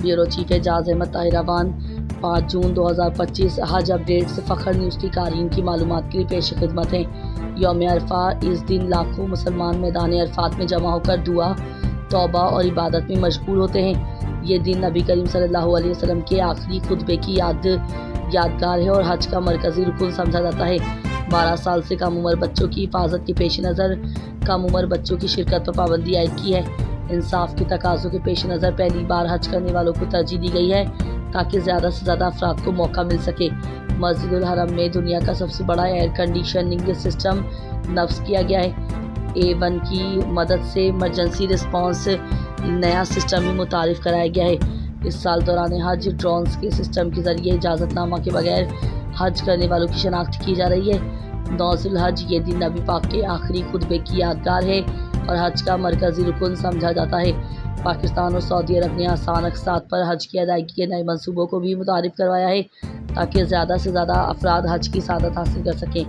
Bureau chief اعجاز احمد طاہر اعوان 5 جون 2025 حج update سے فخر news کی قارئین کی معلومات کے لیے پیش خدمت ہیں۔ یوم عرفہ اس دن لاکھوں مسلمان میدان عرفات میں جمع ہو کر دعا، توبہ اور عبادت میں مشغول ہوتے ہیں۔ یہ دن نبی کریم صلی اللہ علیہ وسلم کے آخری خطبے کی یادگار ہے اور حج کا مرکزی رکن سمجھا جاتا ہے۔ 12 سال سے کم عمر بچوں کی حفاظت کے پیش نظر کم عمر بچوں کی شرکت پر پابندی عائد کی ہے۔ انصاف کے تقاضوں کے پیش نظر پہلی بار حج کرنے والوں کو ترجیح دی گئی ہے تاکہ زیادہ سے زیادہ افراد کو موقع مل سکے۔ مسجد الحرم میں دنیا کا سب سے بڑا ایئر کنڈیشننگ سسٹم نصب کیا گیا ہے۔ A1 کی مدد سے ایمرجنسی رسپانس نیا سسٹم بھی متعارف کرایا گیا ہے۔ اس سال دوران حج ڈرونز کے سسٹم کے ذریعے اجازت نامہ کے بغیر حج کرنے والوں کی شناخت کی جا رہی ہے۔ 9 ذی الحج یہ دن نبی پاک کے آخری خطبے کی یادگار ہے اور حج کا مرکزی رکن سمجھا جاتا ہے۔ پاکستان اور سعودی عرب نے آسان اقساط پر حج کی ادائیگی کے نئے منصوبوں کو بھی متعارف کروایا ہے تاکہ زیادہ سے زیادہ افراد حج کی سعادت حاصل کر سکیں۔